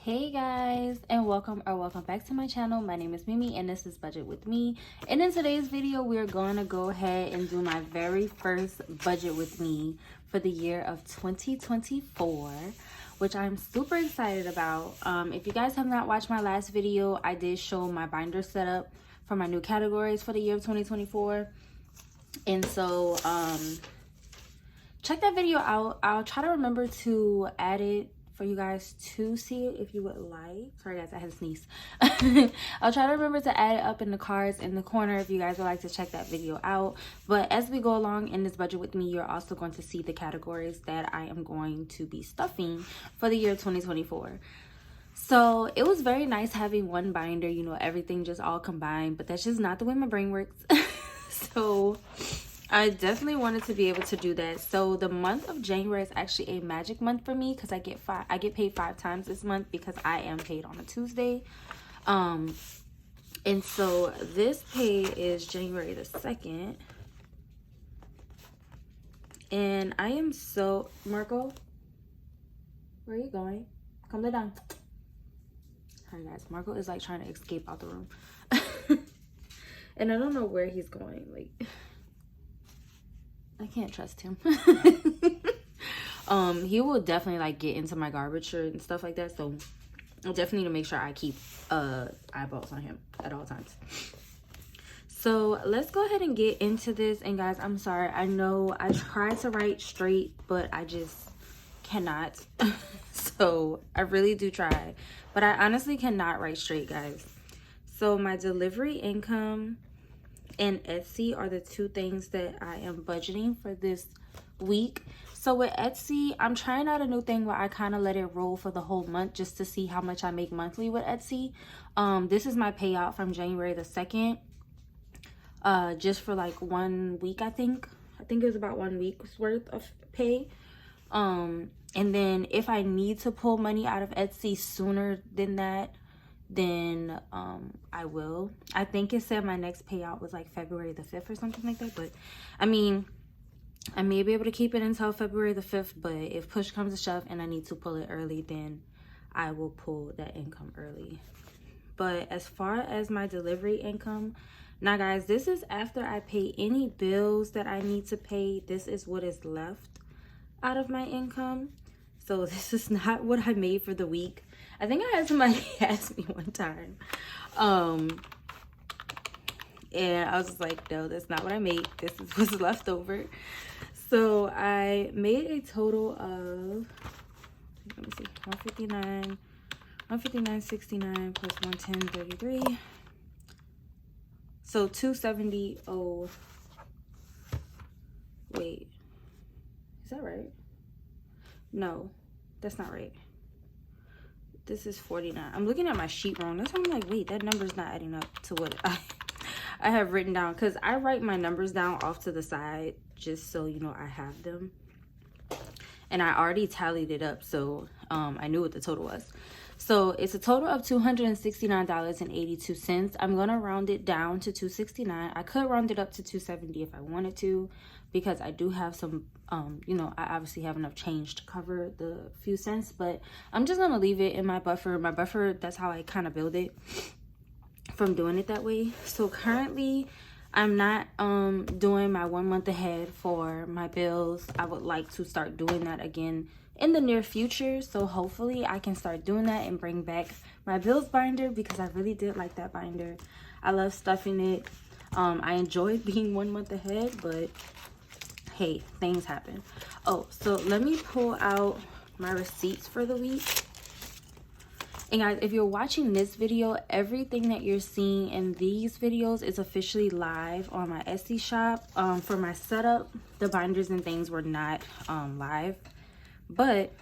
Hey guys, and welcome back to my channel. My name is Mimi and this is Budget with Me. And in today's video we're going to go ahead and do my very first budget with me for the year of 2024, which I'm super excited about. If you guys have not watched my last video, I did show my binder setup for my new categories for the year of 2024. And so check that video out. I'll try to remember to add it for you guys to see it if you would like. Sorry guys, I had to sneeze. I'll try to remember to add it up in the cards in the corner if you guys would like to check that video out. But as we go along in this budget with me, you're also going to see the categories that I am going to be stuffing for the year 2024. So it was very nice having one binder, you know, everything just all combined, but that's just not the way my brain works. So I definitely wanted to be able to do that. So the month of January is actually a magic month for me because I get paid 5 times this month because I am paid on a Tuesday. And so this pay is January the 2nd. And I am so, Marco, where are you going? Come lay down. Hi guys, Marco is like trying to escape out the room. And I don't know where he's going, like I can't trust him. He will definitely like get into my garbage and stuff like that, so I definitely need to make sure I keep eyeballs on him at all times. So let's go ahead and get into this. And guys, I'm sorry, I know I tried to write straight but I just cannot. So I really do try, but I honestly cannot write straight, guys. So my delivery income and Etsy are the two things that I am budgeting for this week. So with Etsy, I'm trying out a new thing where I kind of let it roll for the whole month just to see how much I make monthly with Etsy. This is my payout from January the 2nd, just for like 1 week. I think it was about 1 week's worth of pay. And then if I need to pull money out of Etsy sooner than that, then I will. I think it said my next payout was like February the 5th or something like that, but I mean, I may be able to keep it until February the 5th, but if push comes to shove and I need to pull it early, then I will pull that income early. But as far as my delivery income, now guys, this is after I pay any bills that I need to pay. This is what is left out of my income. So this is not what I made for the week. I think I had somebody ask me one time. And I was just like, no, that's not what I made. This is what's left over. So I made a total of, let me see, 159.69 plus 110.33. So 270. Oh, wait, is that right? No, that's not right. This is 49. I'm looking at my sheet wrong. That's why I'm like, wait, that number's not adding up to what I have written down, because I write my numbers down off to the side just so you know I have them. And I already tallied it up, so I knew what the total was. So it's a total of $269.82. I'm gonna round it down to $269. I could round it up to $270 if I wanted to, because I do have some you know, I obviously have enough change to cover the few cents, but I'm just gonna leave it in my buffer. My buffer, that's how I kind of build it from doing it that way. So currently I'm not doing my 1 month ahead for my bills. I would like to start doing that again in the near future, so hopefully I can start doing that and bring back my bills binder, because I really did like that binder. I love stuffing it. I enjoyed being 1 month ahead, but hey, things happen. Oh, so let me pull out my receipts for the week. And guys, if you're watching this video, everything that you're seeing in these videos is officially live on my Etsy shop. For my setup, the binders and things were not live, but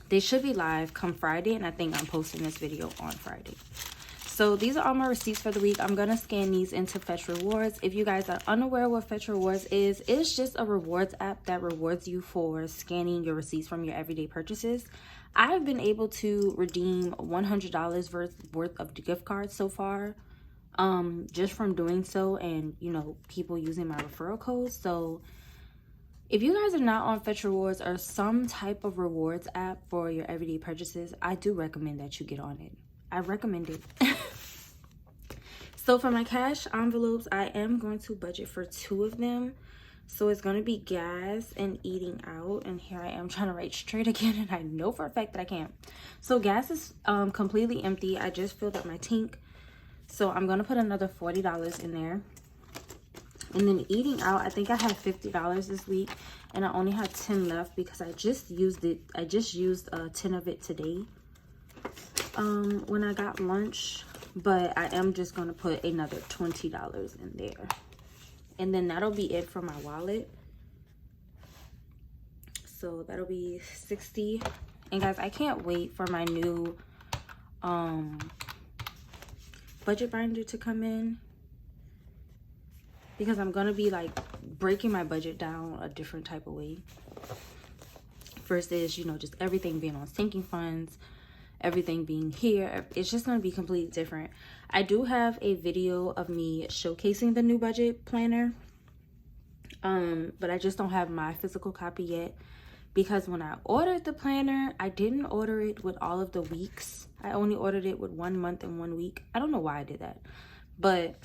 they should be live come Friday, and I think I'm posting this video on Friday. So these are all my receipts for the week. I'm gonna scan these into Fetch Rewards. If you guys are unaware what Fetch Rewards is, it's just a rewards app that rewards you for scanning your receipts from your everyday purchases. I've been able to redeem $100 worth of gift cards so far, just from doing so, and you know, people using my referral code. So If you guys are not on Fetch Rewards or some type of rewards app for your everyday purchases, I do recommend that you get on it. I recommend it. So for my cash envelopes, I am going to budget for 2 of them. So it's going to be gas and eating out. And here I am trying to write straight again, and I know for a fact that I can't. So gas is completely empty. I just filled up my tank. So I'm going to put another $40 in there. And then eating out, I think I had $50 this week, and I only had 10 left because I just used it. I just used 10 of it today when I got lunch. But I am just going to put another $20 in there. And then that'll be it for my wallet. So that'll be $60. And guys, I can't wait for my new budget binder to come in, because I'm going to be like breaking my budget down a different type of way. First is, you know, just everything being on sinking funds. Everything being here, it's just going to be completely different. I do have a video of me showcasing the new budget planner, but I just don't have my physical copy yet, because when I ordered the planner, I didn't order it with all of the weeks. I only ordered it with 1 month and 1 week. I don't know why I did that, but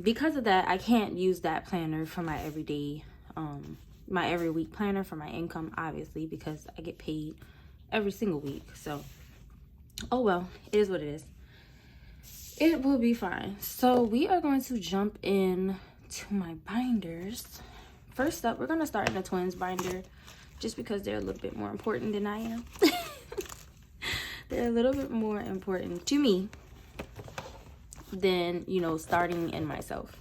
because of that, I can't use that planner for my everyday my every week planner for my income, obviously, because I get paid every single week. So oh well, it is what it is. It will be fine. So we are going to jump in to my binders. First up, we're going to start in the twins binder, just because they're a little bit more important than I am. They're a little bit more important to me than, you know, starting in myself.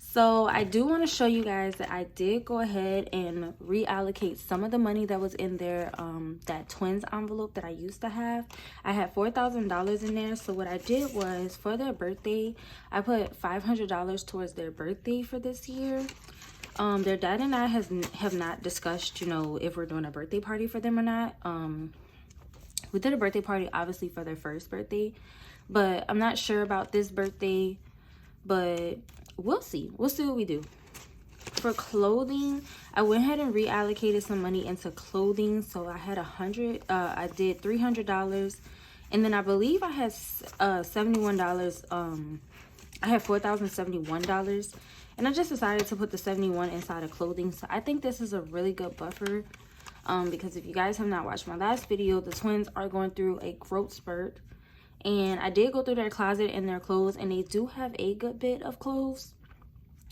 So I do want to show you guys that I did go ahead and reallocate some of the money that was in there, that twins envelope that I used to have. I had $4,000 in there. So what I did was, for their birthday, I put $500 towards their birthday for this year. Their dad and I have not discussed, you know, if we're doing a birthday party for them or not. We did a birthday party, obviously, for their first birthday, but I'm not sure about this birthday, but we'll see what we do. For clothing, I went ahead and reallocated some money into clothing. So I had I did $300, and then I believe I had $71. I had $4,071, and I just decided to put the 71 inside of clothing. So I think this is a really good buffer, because if you guys have not watched my last video, the twins are going through a growth spurt. And I did go through their closet and their clothes, and they do have a good bit of clothes.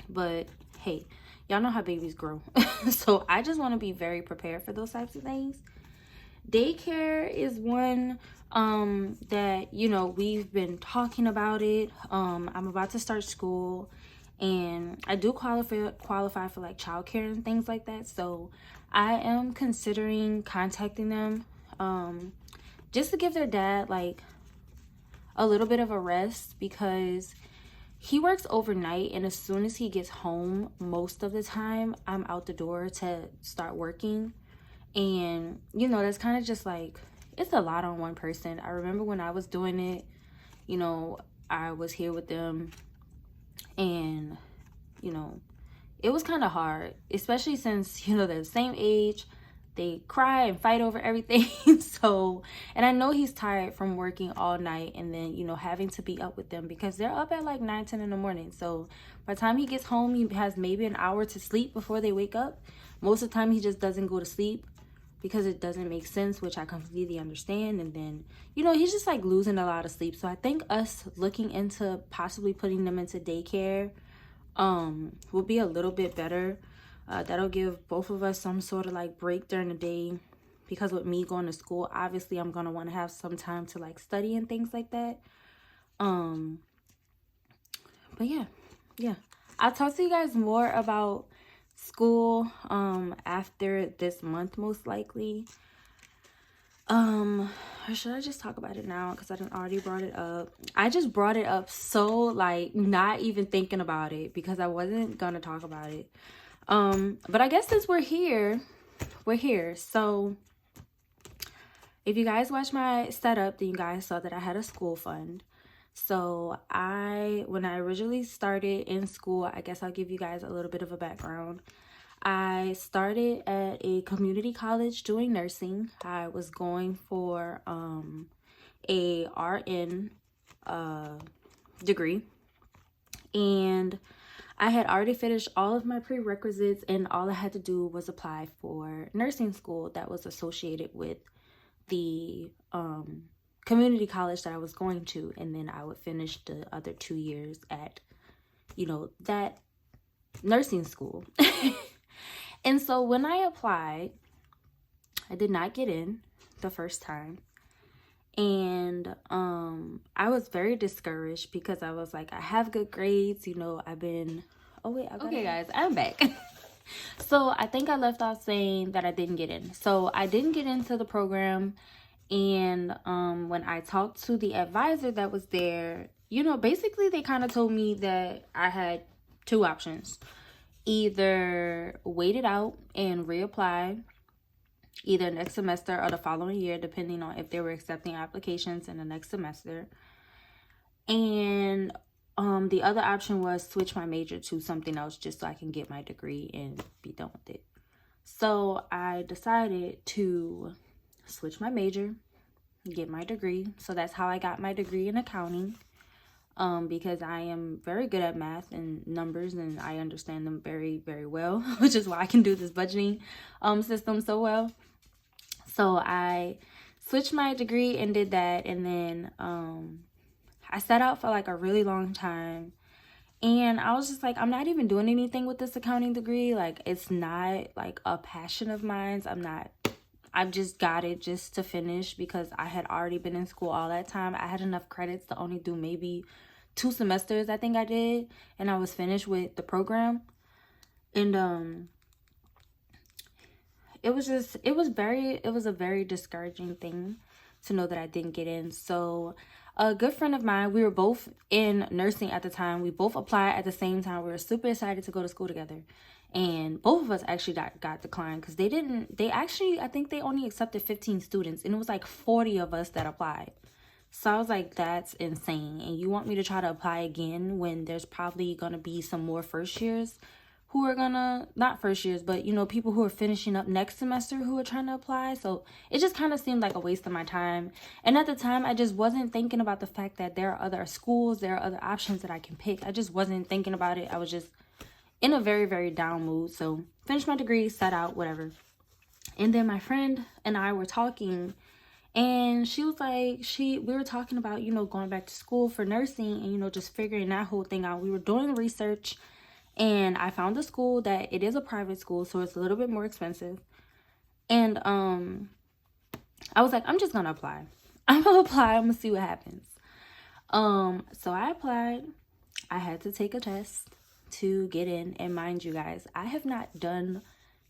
But hey, y'all know how babies grow. So I just want to be very prepared for those types of things. Daycare is one that, you know, we've been talking about it. I'm about to start school, and I do qualify for like childcare and things like that. So I am considering contacting them just to give their dad like a little bit of a rest, because he works overnight, and as soon as he gets home, most of the time I'm out the door to start working. And you know, that's kind of just like, it's a lot on one person. I remember when I was doing it, you know, I was here with them, and you know, it was kind of hard, especially since, you know, they're the same age. They cry and fight over everything. So, and I know he's tired from working all night, and then, you know, having to be up with them because they're up at like 9, 10 in the morning. So by the time he gets home, he has maybe an hour to sleep before they wake up. Most of the time he just doesn't go to sleep because it doesn't make sense, which I completely understand. And then, you know, he's just like losing a lot of sleep. So I think us looking into possibly putting them into daycare will be a little bit better. That'll give both of us some sort of like break during the day, because with me going to school, obviously I'm gonna want to have some time to like study and things like that. But yeah, I'll talk to you guys more about school after this month, most likely. Or should I just talk about it now, because I done already brought it up. I just brought it up so like not even thinking about it, because I wasn't gonna talk about it. But I guess since we're here. So if you guys watched my setup, then you guys saw that I had a school fund. So when I originally started in school, I guess I'll give you guys a little bit of a background. I started at a community college doing nursing. I was going for a RN degree, and I had already finished all of my prerequisites, and all I had to do was apply for nursing school that was associated with the community college that I was going to, and then I would finish the other 2 years at, you know, that nursing school. And so when I applied, I did not get in the first time. And I was very discouraged because I was like, I have good grades, you know, I've been, okay guys, I'm back. So I think I left off saying that I didn't get in. So I didn't get into the program. And when I talked to the advisor that was there, you know, basically they kind of told me that I had 2 options. Either wait it out and reapply either next semester or the following year, depending on if they were accepting applications in the next semester. And the other option was switch my major to something else just so I can get my degree and be done with it. So I decided to switch my major, get my degree. So that's how I got my degree in accounting. Because I am very good at math and numbers, and I understand them very, very well, which is why I can do this budgeting system so well. So I switched my degree and did that, and then I set out for like a really long time, and I was just like, I'm not even doing anything with this accounting degree. Like, it's not like a passion of mine. I've just got it just to finish because I had already been in school all that time. I had enough credits to only do maybe 2 semesters, I think I did, and I was finished with the program. And it was a very discouraging thing to know that I didn't get in. So a good friend of mine, we were both in nursing at the time. We both applied at the same time. We were super excited to go to school together. And both of us actually got declined because I think they only accepted 15 students, and it was like 40 of us that applied. So I was like, that's insane. And you want me to try to apply again when there's probably going to be some more first years who are not first years, but, you know, people who are finishing up next semester who are trying to apply. So it just kind of seemed like a waste of my time. And at the time, I just wasn't thinking about the fact that there are other schools, there are other options that I can pick. I just wasn't thinking about it. I was just in a very, very down mood. So finished my degree, set out, whatever. And then my friend and I were talking, and she was like, we were talking about, you know, going back to school for nursing and, you know, just figuring that whole thing out. We were doing research, and I found a school that it is a private school, so it's a little bit more expensive. And I was like, I'm just gonna apply. I'm gonna see what happens. So I applied. I had to take a test to get in, and mind you guys, I have not done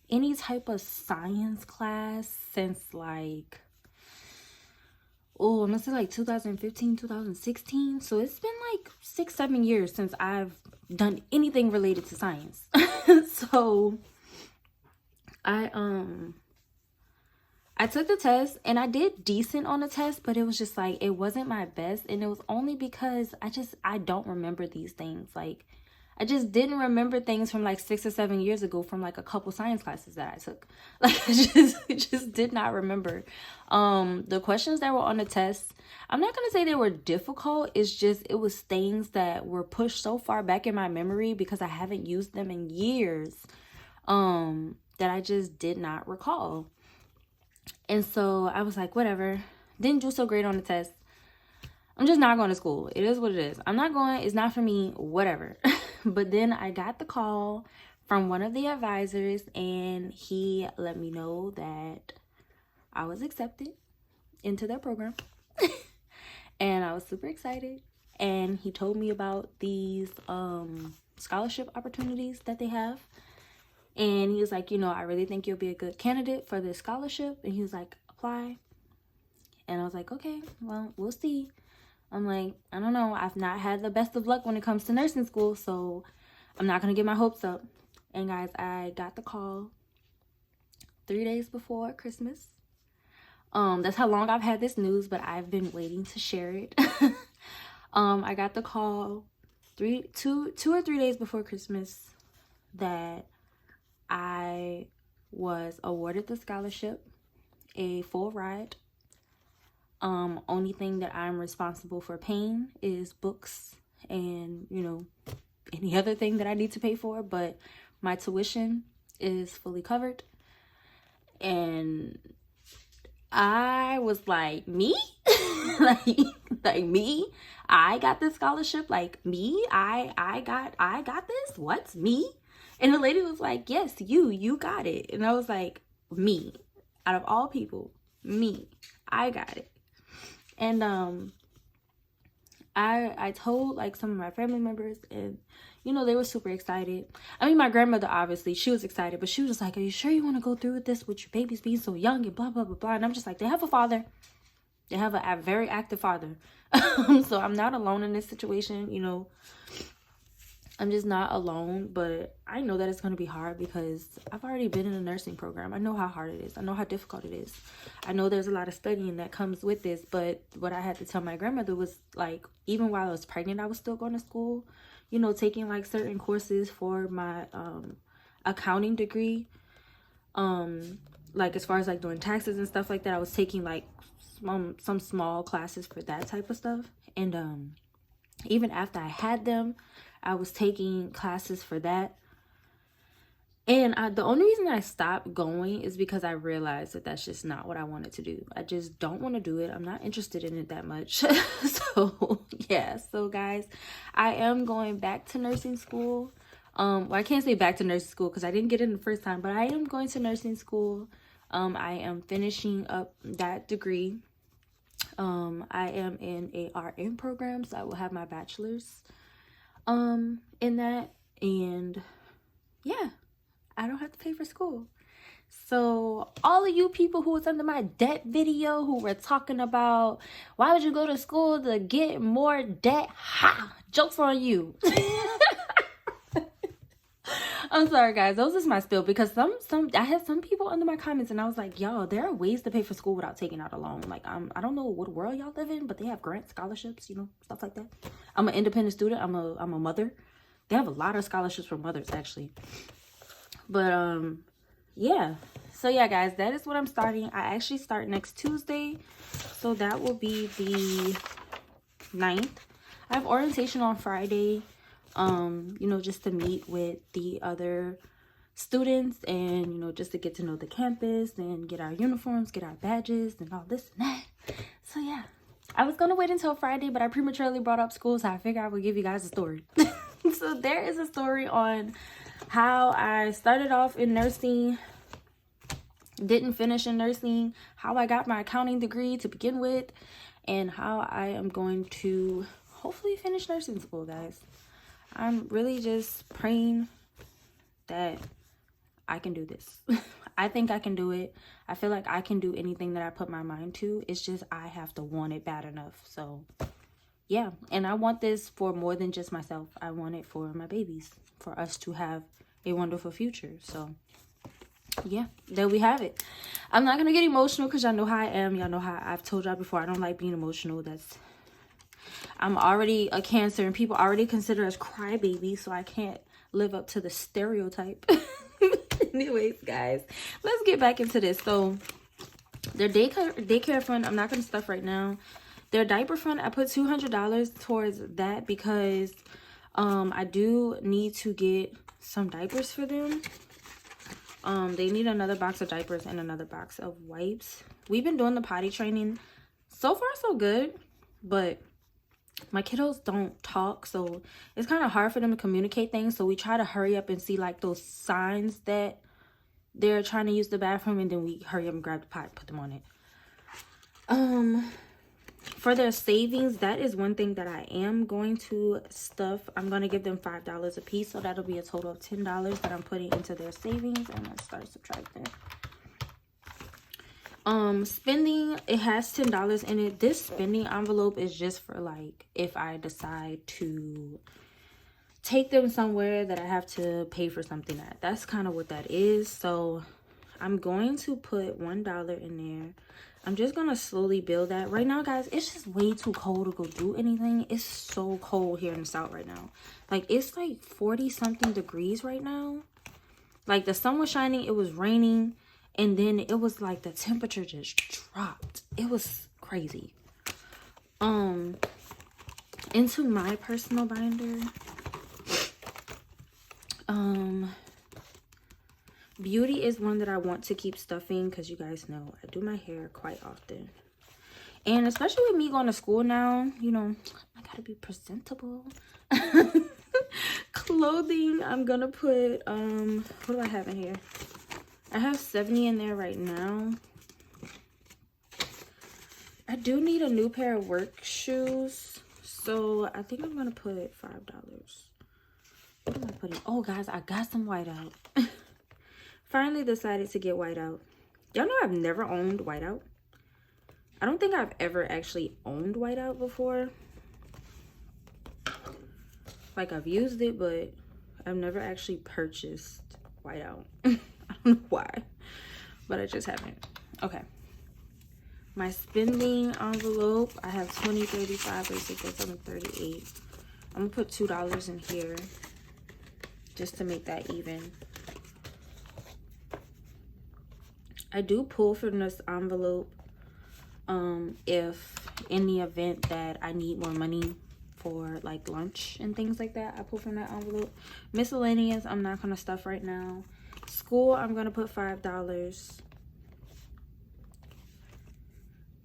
any type of science class since like, I'm gonna say like 2015, 2016. So it's been like 6-7 years since I've done anything related to science. So I took the test, and I did decent on the test, but it was just like, it wasn't my best. And it was only because I don't remember these things. Like, I just didn't remember things from like 6 or 7 years ago from like a couple science classes that I took. Like, I just did not remember. The questions that were on the test, I'm not going to say they were difficult. It's just, it was things that were pushed so far back in my memory because I haven't used them in years, that I just did not recall. And so I was like, whatever, didn't do so great on the test. I'm just not going to school. It is what it is. I'm not going. It's not for me. Whatever. But then I got the call from one of the advisors, and he let me know that I was accepted into their program. And I was super excited. And he told me about these scholarship opportunities that they have. And he was like, you know, I really think you'll be a good candidate for this scholarship. And he was like, apply. And I was like, okay, well, we'll see. I'm like, I don't know. I've not had the best of luck when it comes to nursing school, so I'm not going to get my hopes up. And guys, I got the call 3 days before Christmas. That's how long I've had this news, but I've been waiting to share it. I got the call 2 or 3 days before Christmas that I was awarded the scholarship, a full ride. Only thing that I'm responsible for paying is books and, you know, any other thing that I need to pay for, but my tuition is fully covered. And I was like, me? like me? I got this scholarship? Like me? I got this? What? Me? And the lady was like, yes, you got it. And I was like, me? Out of all people, me? I got it. And I told like some of my family members, and you know, they were super excited. I mean, my grandmother, obviously, she was excited, but she was just like, are you sure you want to go through with this with your babies being so young and blah blah blah blah? And I'm just like, they have a father. They have a very active father. So I'm not alone in this situation, you know. I'm just not alone, but I know that it's going to be hard because I've already been in a nursing program. I know how hard it is. I know how difficult it is. I know there's a lot of studying that comes with this, but what I had to tell my grandmother was like, even while I was pregnant, I was still going to school, you know, taking like certain courses for my accounting degree. Like as far as like doing taxes and stuff like that, I was taking like some small classes for that type of stuff. And even after I had them, I was taking classes for that. And the only reason I stopped going is because I realized that that's just not what I wanted to do. I just don't want to do it. I'm not interested in it that much. So, yeah. So, guys, I am going back to nursing school. Well, I can't say back to nursing school because I didn't get in the first time. But I am going to nursing school. I am finishing up that degree. I am in a RN program, so I will have my bachelor's in that. And yeah, I don't have to pay for school. So all of you people who was under my debt video who were talking about why would you go to school to get more debt, ha, jokes on you. I'm sorry, guys. Those is my spill because I had some people under my comments and I was like, yo, there are ways to pay for school without taking out a loan. Like, I don't know what world y'all live in, but they have grant scholarships, you know, stuff like that. I'm an independent student. I'm a mother. They have a lot of scholarships for mothers, actually. But yeah. So yeah, guys, that is what I'm starting. I actually start next Tuesday, so that will be the 9th. I have orientation on Friday. You know, just to meet with the other students and, you know, just to get to know the campus and get our uniforms, get our badges and all this and that. So yeah, I was going to wait until Friday, but I prematurely brought up school, so I figured I would give you guys a story. So there is a story on how I started off in nursing, didn't finish in nursing, how I got my accounting degree to begin with, and how I am going to hopefully finish nursing school, guys. I'm really just praying that I can do this. I think I can do it. I feel like I can do anything that I put my mind to. It's just I have to want it bad enough. So, yeah. And I want this for more than just myself. I want it for my babies, for us to have a wonderful future. So, yeah, there we have it. I'm not going to get emotional because y'all know how I am. Y'all know how I've told y'all before. I don't like being emotional. I'm already a Cancer and people already consider us crybabies, so I can't live up to the stereotype. Anyways, guys, let's get back into this. So their daycare fund, I'm not going to stuff right now. Their diaper fund, I put $200 towards that because I do need to get some diapers for them. They need another box of diapers and another box of wipes. We've been doing the potty training. So far, so good, but my kiddos don't talk, so it's kind of hard for them to communicate things. So we try to hurry up and see like those signs that they're trying to use the bathroom, and then we hurry up and grab the pot and put them on it. For their savings, that is one thing that I am going to stuff. I'm going to give them $5 a piece, so that'll be a total of $10 that I'm putting into their savings. And let's start subtracting. Spending, it has $10 in it. This spending envelope is just for like if I decide to take them somewhere that I have to pay for something at. That's kind of what that is. So I'm going to put $1 in there. I'm just gonna slowly build that. Right now, guys, it's just way too cold to go do anything. It's so cold here in the South right now. Like, it's like 40 something degrees right now. Like the sun was shining, it was raining, and then it was like the temperature just dropped. It was crazy. Into my personal binder, beauty is one that I want to keep stuffing because you guys know I do my hair quite often. And especially with me going to school now, you know, I gotta be presentable. Clothing, I'm gonna put, what do I have in here? I have 70 in there right now. I do need a new pair of work shoes. So I think I'm gonna put $5. What am I putting? Oh guys, I got some whiteout. Finally decided to get whiteout. Y'all know I've never owned whiteout. I don't think I've ever actually owned whiteout before. Like I've used it, but I've never actually purchased whiteout. I don't know why, but I just haven't. Okay. My spending envelope, I have 20, 35, 36, 37, 38. I'm gonna put $2 in here just to make that even. I do pull from this envelope if in the event that I need more money for like lunch and things like that, I pull from that envelope. Miscellaneous, I'm not gonna stuff right now. School, I'm gonna put $5.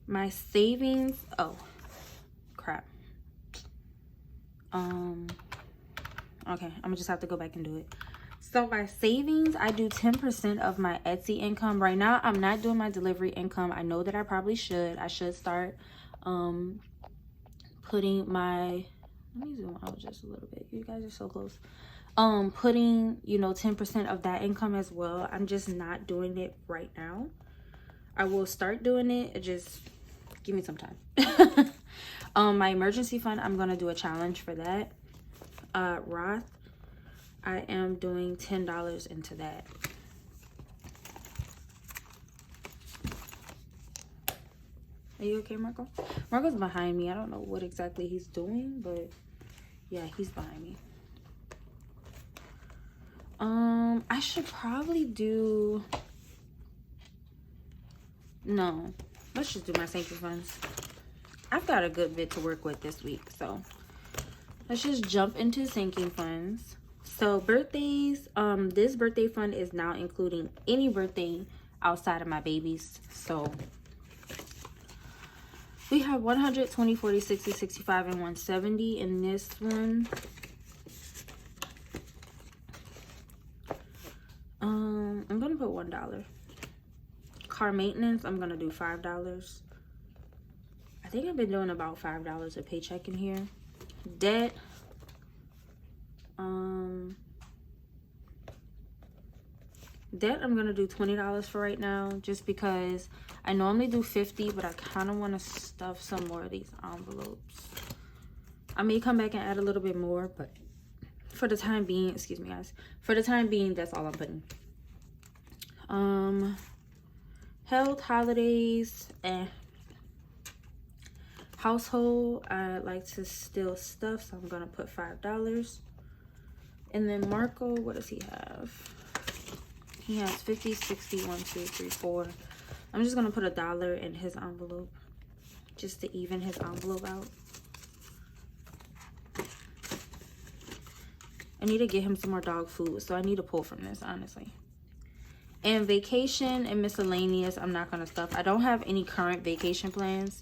My savings, oh crap. Okay, I'm gonna just have to go back and do it. So my savings, I do 10% of my Etsy income. Right now, I'm not doing my delivery income. I know that I probably should. I should start putting my, let me zoom out just a little bit. You guys are so close. Putting, you know, 10% of that income as well. I'm just not doing it right now. I will start doing it. Just give me some time. My emergency fund, I'm gonna do a challenge for that. Roth, I am doing $10 into that. Are you okay, Marco? Marco's behind me. I don't know what exactly he's doing, but yeah, he's behind me. I should probably do, no, let's just do my sinking funds. I've got a good bit to work with this week, so let's just jump into sinking funds. So birthdays, this birthday fund is now including any birthday outside of my babies. So we have 100, 20, 40, 60, 65, and 170 in this one. I'm gonna put $1. Car maintenance, I'm gonna do $5. I think I've been doing about $5 a paycheck in here. Debt, I'm gonna do $20 for right now, just because I normally do 50, but I kind of want to stuff some more of these envelopes. I may come back and add a little bit more, but for the time being, excuse me guys, for the time being, that's all I'm putting. Health, holidays, household, I like to still stuff, so I'm gonna put $5. And then Marco, what does he have? He has 50, 60, 1, 2, 3, 4. I'm just gonna put $1 in his envelope just to even his envelope out. I need to get him some more dog food, so I need to pull from this, honestly. And vacation and miscellaneous, I'm not gonna stuff. I don't have any current vacation plans.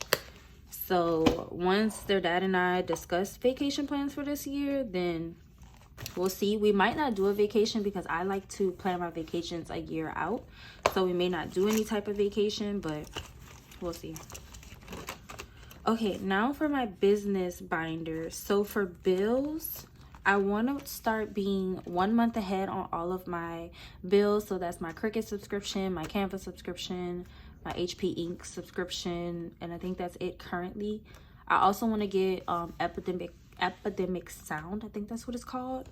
So once their dad and I discuss vacation plans for this year, then we'll see. We might not do a vacation because I like to plan my vacations a year out. So we may not do any type of vacation, but we'll see. Okay, now for my business binder. So for bills, I want to start being 1 month ahead on all of my bills. So that's my Cricut subscription, my Canva subscription, my HP Ink subscription, and I think that's it currently. I also want to get Epidemic Sound, I think that's what it's called,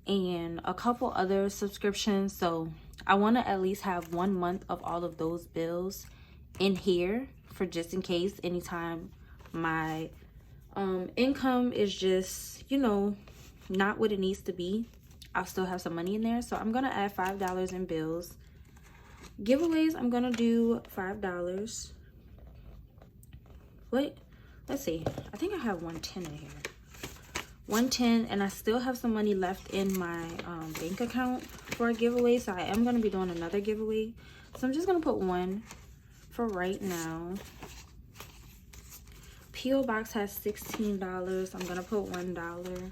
and a couple other subscriptions. So I want to at least have 1 month of all of those bills in here for just in case anytime my income is just, you know, not what it needs to be. I'll still have some money in there. So I'm gonna add $5 in bills. Giveaways, I'm gonna do $5. Wait, let's see. I think I have 110 in here. 110, and I still have some money left in my bank account for a giveaway. So I am gonna be doing another giveaway. So I'm just gonna put one for right now. P.O Box has $16. I'm gonna put $1.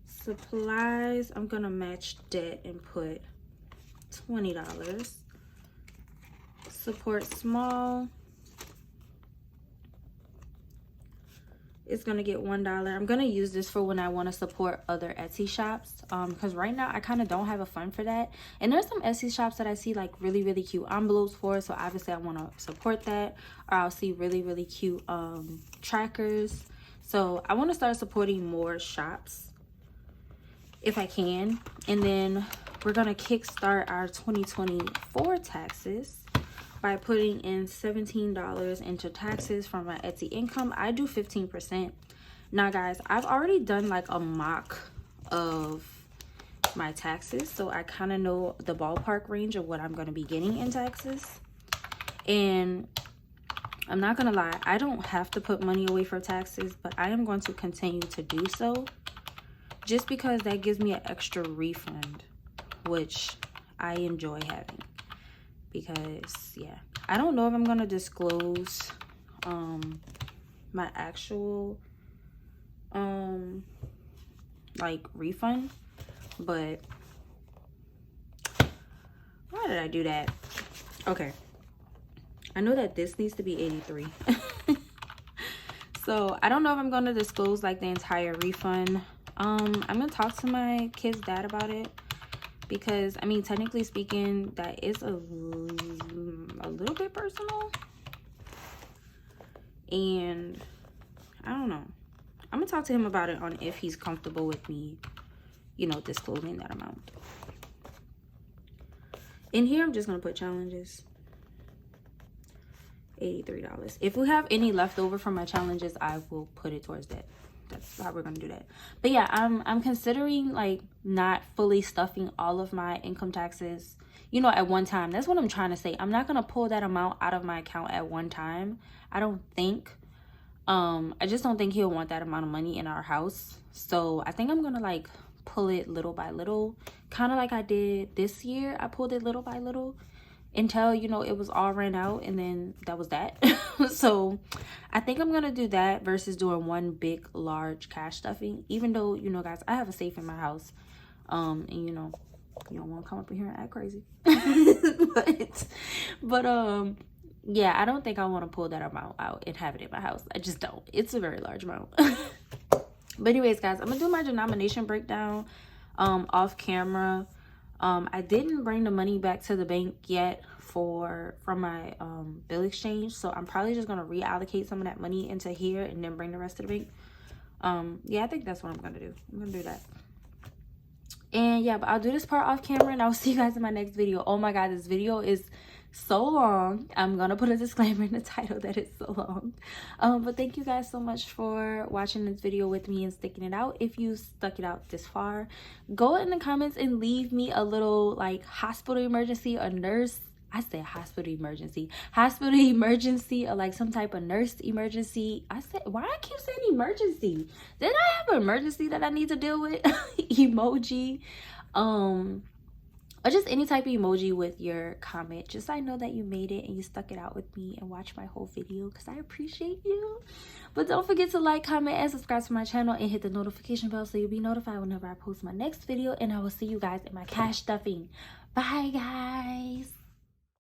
Supplies, I'm gonna match debt and put $20. Support small, it's gonna get $1. I'm gonna use this for when I want to support other Etsy shops, because right now I kind of don't have a fund for that. And there's some Etsy shops that I see like really cute envelopes for, so obviously I want to support that. Or I'll see really cute trackers. So I want to start supporting more shops if I can. And then we're gonna kickstart our 2024 taxes by putting in $17 into taxes from my Etsy income. I do 15%. Now guys, I've already done like a mock of my taxes, so I kind of know the ballpark range of what I'm going to be getting in taxes. And I'm not gonna lie, I don't have to put money away for taxes, but I am going to continue to do so just because that gives me an extra refund, which I enjoy having. Because yeah, I don't know if I'm gonna disclose my actual like refund, but why did I do that? Okay, I know that this needs to be 83. So I don't know if I'm gonna disclose like the entire refund. I'm gonna talk to my kid's dad about it, because I mean, technically speaking, that is a little bit personal, and I don't know. I'm gonna talk to him about it on if he's comfortable with me, you know, disclosing that amount. In here, I'm just gonna put challenges. $83. If we have any leftover from my challenges, I will put it towards that. That's how we're gonna do that. But yeah, I'm considering like not fully stuffing all of my income taxes, you know, at one time. That's what I'm trying to say. I'm not gonna pull that amount out of my account at one time. I don't think. I just don't think he'll want that amount of money in our house. So I think I'm gonna like pull it little by little, kind of like I did this year. I pulled it little by little until, you know, it was all ran out, and then that was that. So I think I'm gonna do that versus doing one big large cash stuffing, even though, you know, guys, I have a safe in my house, and you know, you don't want to come up in here and act crazy. but yeah, I don't think I want to pull that amount out and have it in my house. I just don't. It's a very large amount. But anyways, guys, I'm gonna do my denomination breakdown off camera. I didn't bring the money back to the bank yet from my bill exchange, so I'm probably just gonna reallocate some of that money into here and then bring the rest to the bank. Yeah, I think that's what I'm gonna do. I'm gonna do that. And yeah, but I'll do this part off camera, and I'll see you guys in my next video. Oh my god, this video is so long. I'm gonna put a disclaimer in the title that it's so long. But thank you guys so much for watching this video with me and sticking it out. If you stuck it out this far, go in the comments and leave me a little like hospital emergency or nurse. I said hospital emergency, or like some type of nurse emergency. I said, why I keep saying emergency? Did I have an emergency that I need to deal with? Emoji, or just any type of emoji with your comment, just so I know that you made it and you stuck it out with me and watched my whole video, because I appreciate you. But don't forget to like, comment, and subscribe to my channel, and hit the notification bell so you'll be notified whenever I post my next video. And I will see you guys in my cash stuffing. Bye guys.